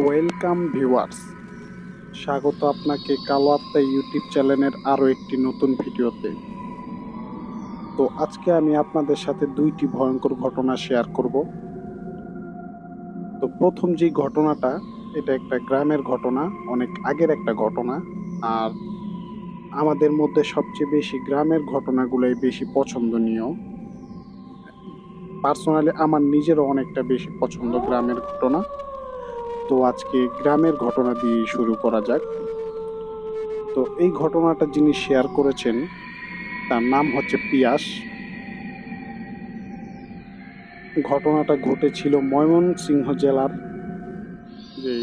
Welcome viewers, স্বাগত আপনাকে কালো আত্মা ইউটিউব চ্যানেলের আরও একটি নতুন ভিডিওতে। তো আজকে আমি আপনাদের সাথে দুইটি ভয়ঙ্কর ঘটনা শেয়ার করব। তো প্রথম যে ঘটনাটা, এটা একটা গ্রামের ঘটনা, অনেক আগের একটা ঘটনা। আর আমাদের মধ্যে সবচেয়ে বেশি গ্রামের ঘটনাগুলোই বেশি পছন্দনীয়। পার্সোনালি আমার নিজেরও অনেকটা বেশি পছন্দ গ্রামের ঘটনা। তো আজকে গ্রামের ঘটনা দিয়ে শুরু করা যাক। তো এই ঘটনাটা যিনি শেয়ার করেছেন তার নাম হচ্ছে পিয়াস। ঘটনাটা ঘটেছিল ময়মনসিংহ জেলার যে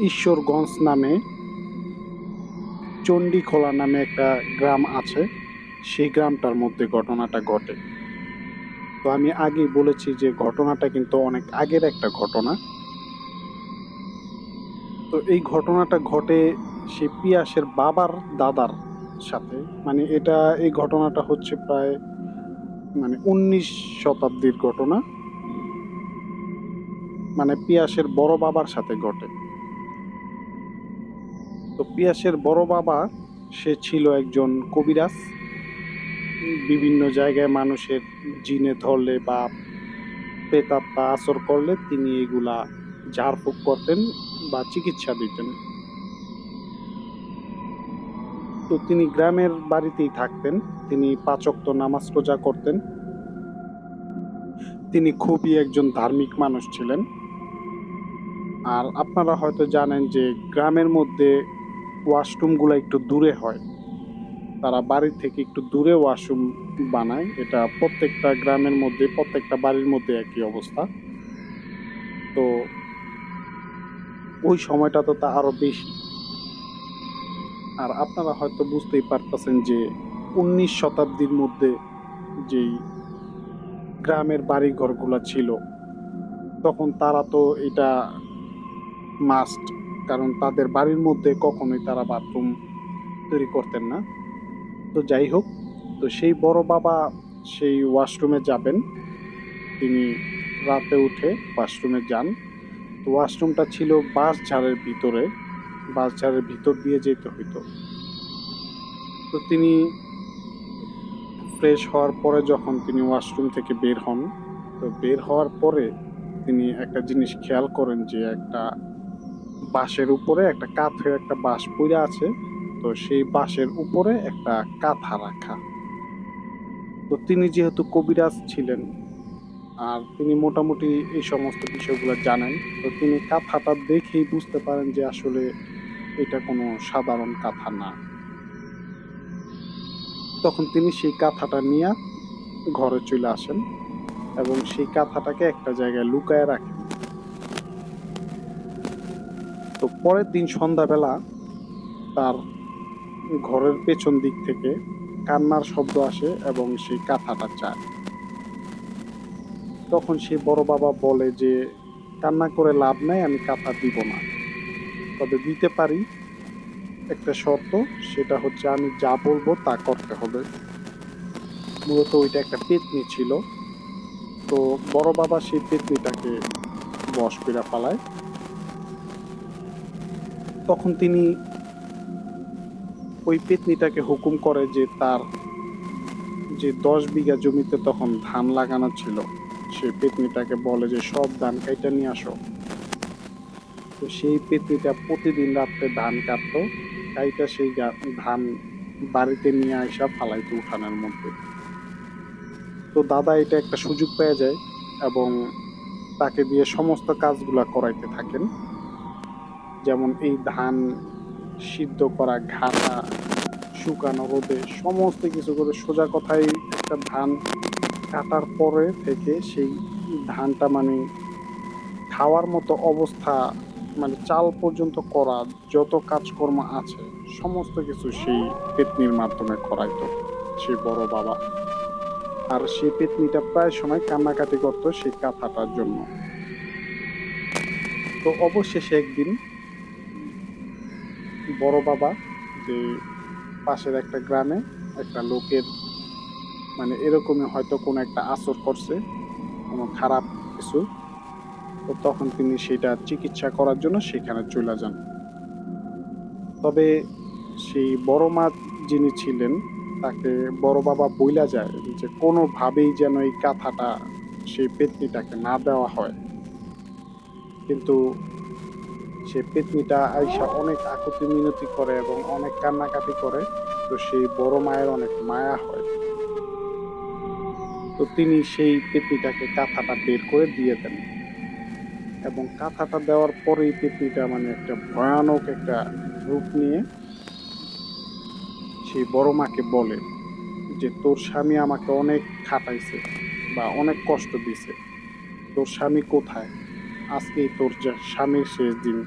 ঈশ্বরগঞ্জ নামে চণ্ডীখোলা নামে একটা গ্রাম আছে, সেই গ্রামটার মধ্যে ঘটনাটা ঘটে। তো আমি আগেই বলেছি যে ঘটনাটা কিন্তু অনেক আগের একটা ঘটনা। তো এই ঘটনাটা ঘটে সেই পিয়াসের বাবার দাদার সাথে। মানে এই ঘটনাটা হচ্ছে প্রায় 19 শতাব্দীর ঘটনা। মানে পিয়াসের বড় বাবার সাথে ঘটে। তো পিয়াসের বড় বাবা সে ছিল একজন কবিরাজ। বিভিন্ন জায়গায় মানুষের জিনে ধরলে বা প্রেতাত্মা আসর করলে তিনি এগুলা ঝাড়ফুঁক করতেন বা চিকিৎসা দিতেন। তো তিনি গ্রামের বাড়িতেই থাকতেন। তিনি 5 ওয়াক্ত নামাজ রোজা করতেন। তিনি খুবই একজন ধার্মিক মানুষ ছিলেন। আর আপনারা হয়তো জানেন যে গ্রামের মধ্যে ওয়াশরুমগুলো একটু দূরে হয়। তারা বাড়ি থেকে একটু দূরে ওয়াশরুম বানায়। এটা প্রত্যেকটা গ্রামের মধ্যে, প্রত্যেকটা বাড়ির মধ্যে একই অবস্থা। তো ওই সময়টা তো তা আরো বেশি। আর আপনারা হয়তো বুঝতেই পারতেছেন যে 19 শতাব্দীর মধ্যে যেই গ্রামের বাড়ি ঘরগুলো ছিল, তখন তারা তো এটা মাস্ট, কারণ তাদের বাড়ির মধ্যে কখনোই তারা বাথরুম তৈরি করতেন না। তো যাই হোক, তো সেই বড় বাবা সেই ওয়াশরুমে যাবেন। তিনি রাতে উঠে ওয়াশরুমে যান। তো ওয়াশরুমটা ছিল বাঁশঝাড়ের ভিতরে, বাঁশঝাড়ের ভিতর দিয়ে যেতে হইতো। তো তিনি ফ্রেশ হওয়ার পরে যখন তিনি ওয়াশরুম থেকে বের হন, তো বের হওয়ার পরে তিনি একটা জিনিস খেয়াল করেন যে একটা বাঁশের উপরে একটা কাঠের একটা বাঁশ পইড়া আছে। তো সেই বাঁশের উপরে একটা কাঁথা রাখা। তো তিনি যেহেতু কবিরাজ ছিলেন আর তিনি মোটামুটি এই সমস্ত বিষয়গুলো জানেন, তো তিনি কাঁথাটা দেখেই বুঝতে পারেন যে আসলে এটা কোনো সাধারণ কাঁথা না। তখন তিনি সেই কাঁথাটা নিয়ে ঘরে চলে আসেন এবং সেই কাঁথাটাকে একটা জায়গায় লুকায় রাখেন। তো পরের দিন সন্ধ্যাবেলা তার ঘরের পেছন দিক থেকে কান্নার শব্দ আসে এবং সেই কাঁথাটা চায়। তখন সেই বড় বাবা বলে যে কান্না করে লাভ নাই, আমি কাঁথা দিব না, তবে দিতে পারি একটা শর্ত, সেটা হচ্ছে আমি যা বলবো তা করতে হবে। মূলত ওইটা একটা পেতনি ছিল। তো বড় বাবা সেই পেতনিটাকে বশ করে পালায়। তখন তিনি ওই পেতনিটাকে হুকুম করে যে তার যে 10 বিঘা জমিতে তখন ধান লাগানো ছিল, সেই পেতনিটাকে বলে যে সব ধান কাইটা নিয়ে আসো। তো সেই পেতনিটা প্রতিদিন রাত্রে ধান কাটতো, কাইটা সেই ধান বাড়িতে নিয়ে আসা ফালাইতো উঠানের মধ্যে। তো দাদা এটা একটা সুযোগ পেয়ে যায় এবং তাকে দিয়ে সমস্ত কাজগুলা করাইতে থাকেন। যেমন এই ধান সিদ্ধ করা, ঘাটা, শুকানো রোদে, সমস্ত কিছু করে। সোজা কথায় একটা ধান কাটার পরে থেকে সেই ধানটা খাওয়ার মতো অবস্থা, চাল পর্যন্ত করা, যত কাজকর্ম আছে সমস্ত কিছু সেই পেতনির মাধ্যমে করাইতো সেই বড় বাবা। আর সেই পেতনিটা প্রায় সময় কান্নাকাটি করতো সেই কাঁথাটার জন্য। তো অবশেষে একদিন বড় বাবা যে পাশের একটা গ্রামে একটা লোকের এরকমই হয়তো কোনো একটা আসর করছে, কোনো খারাপ কিছু। তো তখন তিনি সেটা চিকিৎসা করার জন্য সেখানে চলে যান। তবে সেই বড় মা যিনি ছিলেন, তাকে বড় বাবা বইলা যায় যে কোনোভাবেই যেন এই কাঁথাটা সেই পেত্নীটাকে না দেওয়া হয়। কিন্তু সে পেত্নীটা আইসা অনেক আকুতি মিনতি করে এবং অনেক কান্নাকাটি করে। তো সেই বড় মায়ের অনেক মায়া হয়। তো তিনি সেই পেত্নীটাকে কাঁথাটা বের করে দিয়ে দেন এবং কাঁথাটা দেওয়ার পরেই পেত্নীটা মানে একটা ভয়ানক একটা রূপ নিয়ে সেই বড় মাকে বলে যে, "তোর স্বামী আমাকে অনেক খাটাইছে বা অনেক কষ্ট দিছে। তোর স্বামী কোথায়? আজকেই তোর স্বামীর শেষ দিন।"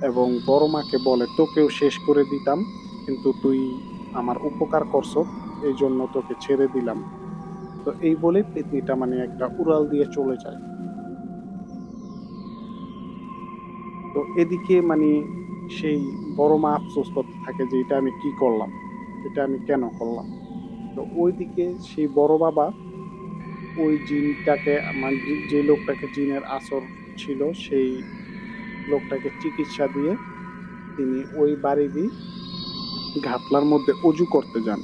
এবং বড় মাকে বলে, "তোকেও শেষ করে দিতাম, কিন্তু তুই আমার উপকার করছত, এইজন্য তোকে ছেড়ে দিলাম।" তো এই বলে পেত্নীটা মানে একটা উড়াল দিয়ে চলে যায়। তো এদিকে মানে সেই বড় মা আফসোস করতে থাকে যে, "এটা আমি কি করলাম? এটা আমি কেন করলাম?" তো ওইদিকে সেই বড় বাবা ওই জিনটাকে মানে যে লোকটাকে জিনের আসর ছিল, সেই লোকটাকে চিকিৎসা দিয়ে তিনি ওই বাড়িরই ঘাটলার মধ্যে অজু করতে যান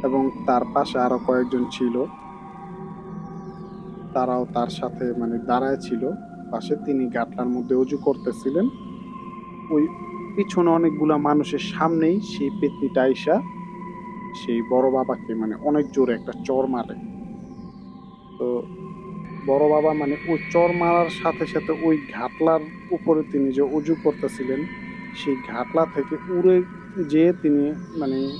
এবং তার পাশে আরো কয়েকজন ছিল। তারাও তার সাথে মানে দাঁড়ায় ছিল পাশে। তিনি ঘাটলার মধ্যে অজু করতেছিলেন। ওই পিছনে অনেকগুলা মানুষের সামনেই সেই পেত্নীটা আইসা সেই বড় বাবাকে মানে অনেক জোরে একটা চড় মারে। তো বড় বাবা মানে ওই চড় মারার সাথে, সাথে ওই ঘাটলার উপরে তিনি যে অজু করতেছিলেন, সেই ঘাটলা থেকে উড়ে যেয়ে তিনি মানে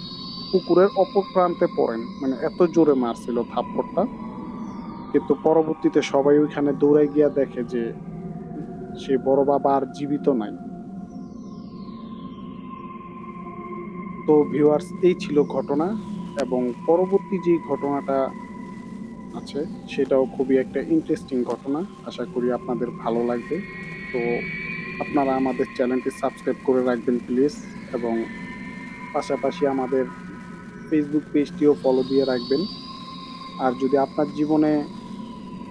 পুকুরের অপর প্রান্তে পড়েন। মানে এত জোরে মারছিল থাপ্পড়টা। কিন্তু পরবর্তীতে সবাই ওইখানে দৌড়ায় গিয়া দেখে যে সে বড় বাবা আর জীবিত নাই। তো ভিউয়ার্স এই ছিল ঘটনা এবং পরবর্তী যে ঘটনাটা আছে সেটাও খুবই একটা ইন্টারেস্টিং ঘটনা। আশা করি আপনাদের ভালো লাগবে। তো আপনারা আমাদের চ্যানেলটি সাবস্ক্রাইব করে রাখবেন প্লিজ এবং পাশাপাশি আমাদের ফেসবুক পেজটিও ফলো দিয়ে রাখবেন। আর যদি আপনার জীবনে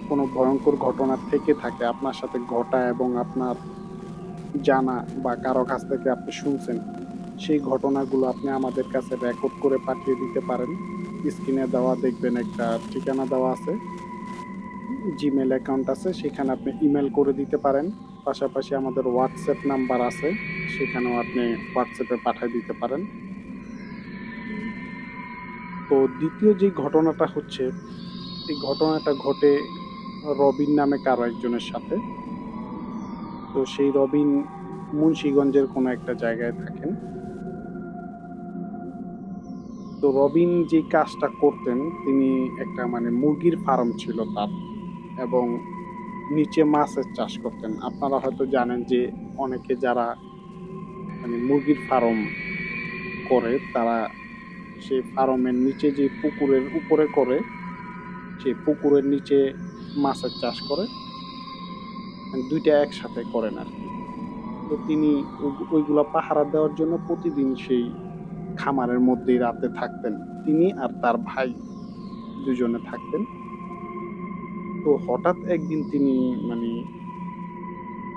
কোনো ভয়ঙ্কর ঘটনা থেকে থাকে, আপনার সাথে ঘটা এবং আপনার জানা বা কারো কাছ থেকে আপনি শুনছেন, সেই ঘটনাগুলো আপনি আমাদের কাছে রেকর্ড করে পাঠিয়ে দিতে পারেন। স্ক্রিনে দেওয়া দেখবেন একটা ঠিকানা দেওয়া আছে। জিমেইল অ্যাকাউন্ট আছে, সেখানে আপনি ইমেইল করে দিতে পারেন। পাশাপাশি আমাদের হোয়াটসঅ্যাপ নাম্বার আছে, সেখানেও আপনি হোয়াটসঅ্যাপে পাঠায় দিতে পারেন। তো দ্বিতীয় যে ঘটনাটা হচ্ছে, এই ঘটনাটা ঘটে রবিন নামে কারো একজনের সাথে। তো সেই রবিন মুন্সিগঞ্জের কোনো একটা জায়গায় থাকেন। তো রবিন যে কাজটা করতেন, তিনি একটা মানে মুরগির ফার্ম ছিল তার এবং নিচে মাছের চাষ করতেন। আপনারা হয়তো জানেন যে অনেকে যারা মানে মুরগির ফার্ম করে তারা সেই ফার্মের নিচে যে পুকুরের উপরে করে, সেই পুকুরের নিচে মাছের চাষ করে। মানে ২ টা একসাথে করেন আরকি। তো তিনি ওইগুলা পাহারা দেওয়ার জন্য প্রতিদিন সেই খামারের মধ্যেই রাতে থাকতেন। তিনি আর তার ভাই ২ জনে থাকতেন। তো হঠাৎ একদিন তিনি মানে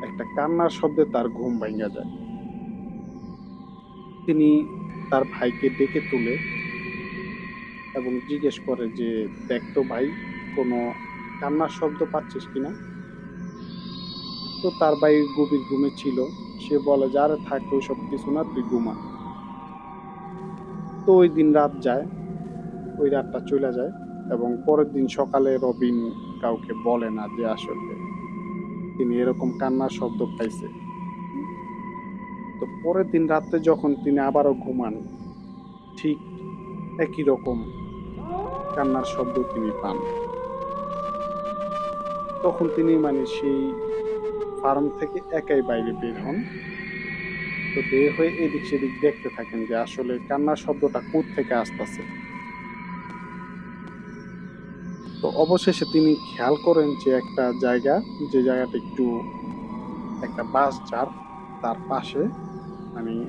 একটা কান্নার শব্দে তার ঘুম ভাইঙ্গা যায়। তিনি তার ভাইকে ডেকে তুলে এবং জিজ্ঞেস করে যে, "দেখ তো ভাই, কোনো কান্নার শব্দ পাচ্ছিস কিনা?" তো তার ভাই গভীর ঘুমে ছিল। সে বলে যে, "আরে থাক ওইসব কিছু না, তুই ঘুমা।" তো ঐদিন রাত যায়। ওই রাতটা চইলা যায় এবং পরের দিন সকালে রবিন কাউকে বলে না যে আসলে তিনি এরকম কান্নার শব্দ পাইছে। তো পরের দিন রাত্রে যখন তিনি আবারও ঘুমান, ঠিক একই রকম কান্নার শব্দ তিনি পান। তখন তিনি মানে সেই ফার্ম থেকে একাই বাইরে বের হন। তো বের হয়ে এদিক সেদিক দেখতে থাকেন যে আসলে কান্নার শব্দটা কোত্থেকে আসতেছে। তো অবশেষে তিনি খেয়াল করেন যে একটা জায়গা, যে জায়গাটা একটু একটা বাঁশঝাড়, তার পাশে মানে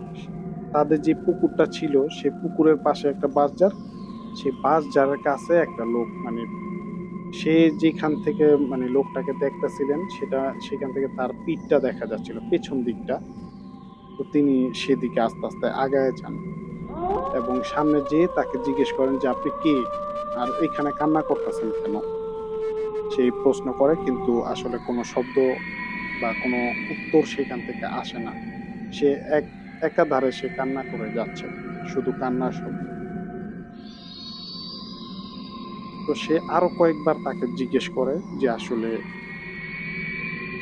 তাদের যে পুকুরটা ছিল সেই পুকুরের পাশে একটা বাঁশঝাড়, সেই বাঁশঝাড়ের কাছে একটা লোক মানে সে যেখান থেকে মানে লোকটাকে দেখতেছিলেন সেখান থেকে তার পিঠটা দেখা যাচ্ছিল, পেছন দিকটা। তো তিনি সেদিকে আস্তে আস্তে আগায় যান এবং সামনে যেয়ে তাকে জিজ্ঞেস করেন যে আপনি কে, আর এখানে কান্না করতেছেন কেন? সেই প্রশ্ন করে, কিন্তু আসলে কোনো শব্দ বা কোনো উত্তর সেখান থেকে আসে না। সে একাধারে সে কান্না করে যাচ্ছে, শুধু কান্নার শব্দ। তো সে আরো কয়েকবার তাকে জিজ্ঞেস করে যে আসলে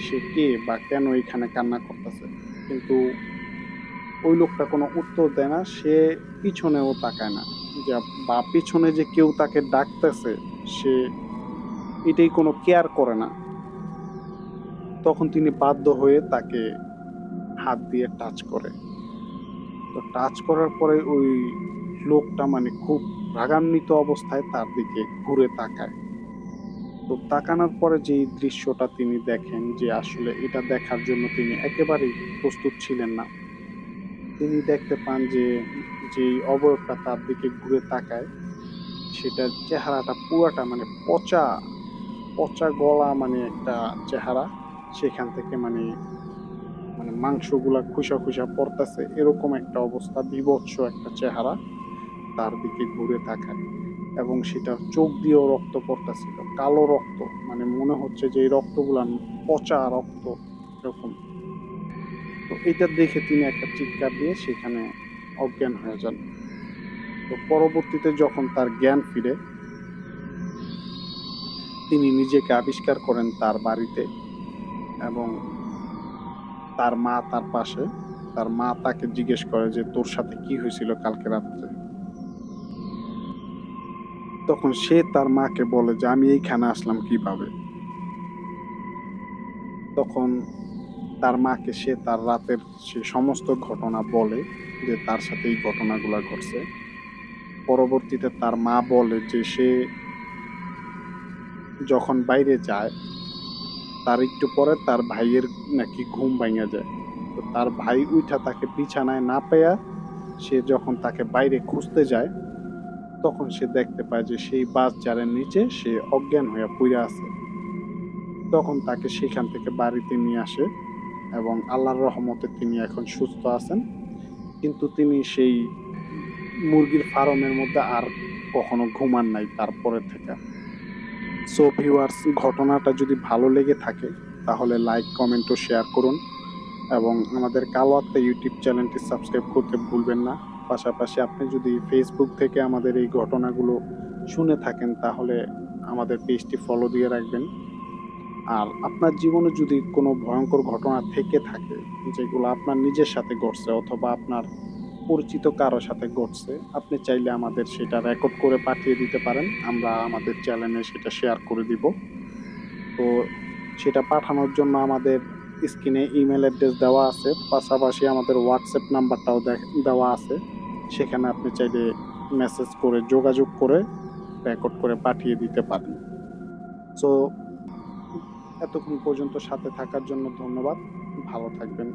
সে কে বা কেন এখানে কান্না করতেছে, কিন্তু ওই লোকটা কোনো উত্তর দেয় না। সে পিছনেও তাকায় না, যে বা পিছনে যে কেউ তাকে ডাকতেছে সে এটাই কোনো কেয়ার করে না। তখন তিনি বাধ্য হয়ে তাকে হাত দিয়ে টাচ করে। তো টাচ করার পরে ওই লোকটা মানে খুব রাগান্বিত অবস্থায় তার দিকে ঘুরে তাকায়। তো তাকানোর পরে যেই দৃশ্যটা তিনি দেখেন, যে আসলে এটা দেখার জন্য তিনি একেবারেই প্রস্তুত ছিলেন না। তিনি দেখতে পান যে যেই অবয়বটা তার দিকে ঘুরে তাকায় সেটার চেহারাটা পুরাটা মানে পচা, পচা গলা মানে একটা চেহারা। সেখান থেকে মানে মানে মাংসগুলা খুসা খুসা পড়তাছে, এরকম একটা অবস্থা, বীভৎস একটা চেহারা তার দিকে ঘুরে তাকায়। এবং সেটার চোখ দিয়েও রক্ত পড়তাছিল, কালো রক্ত, মানে মনে হচ্ছে যে এই রক্তগুলা পচা রক্ত এরকম। তো এটা দেখে তিনি একটা চিৎকার দিয়ে সেখানে অজ্ঞান হয়ে যান। তো পরবর্তীতে যখন তার জ্ঞান ফিরে, তিনি নিজেকে আবিষ্কার করেন তার বাড়িতে, এবং তার মা তার পাশে। তার মা তাকে জিজ্ঞেস করে যে তোর সাথে কি হয়েছিল কালকে রাত্রে। তখন সে তার মাকে বলে যে আমি এইখানে আসলাম কিভাবে। তখন তার মাকে সে তার রাতের সে সমস্ত ঘটনা বলে, যে তার সাথে এই ঘটনাগুলো ঘটছে। পরবর্তীতে তার মা বলে যে সে যখন বাইরে যায় তার একটু পরে তার ভাইয়ের নাকি ঘুম ভাঙা যায়। তো তার ভাই উইঠা তাকে বিছানায় না পেয়া সে যখন তাকে বাইরে খুঁজতে যায়, তখন সে দেখতে পায় যে সেই বাস জারের নিচে সে অজ্ঞান হয়ে পড়ে আছে। তখন তাকে সেখান থেকে বাড়িতে নিয়ে আসে এবং আল্লাহর রহমতে তিনি এখন সুস্থ আছেন। কিন্তু তিনি সেই মুরগির ফার্মের মধ্যে আর কখনো ঘুমান নাই তারপরে থেকে। সো ভিউয়ার্স, ঘটনাটা যদি ভালো লেগে থাকে তাহলে লাইক, কমেন্ট ও শেয়ার করুন এবং আমাদের কালো আত্মা ইউটিউব চ্যানেলটি সাবস্ক্রাইব করতে ভুলবেন না। পাশাপাশি আপনি যদি ফেসবুক থেকে আমাদের এই ঘটনাগুলো শুনে থাকেন তাহলে আমাদের পেজটি ফলো দিয়ে রাখবেন। আর আপনার জীবনে যদি কোনো ভয়ঙ্কর ঘটনা থেকে থাকে যেগুলো আপনার নিজের সাথে ঘটছে অথবা আপনার পরিচিত কারো সাথে ঘটছে, আপনি চাইলে আমাদের সেটা রেকর্ড করে পাঠিয়ে দিতে পারেন। আমরা আমাদের চ্যানেলে সেটা শেয়ার করে দিব। তো সেটা পাঠানোর জন্য আমাদের স্ক্রিনে ইমেল অ্যাড্রেস দেওয়া আছে, পাশাপাশি আমাদের হোয়াটসঅ্যাপ নাম্বারটাও দেওয়া আছে। সেখানে আপনি চাইলে মেসেজ করে যোগাযোগ করে রেকর্ড করে পাঠিয়ে দিতে পারেন। সো এতক্ষণ পর্যন্ত সাথে থাকার জন্য ধন্যবাদ। ভালো থাকবেন।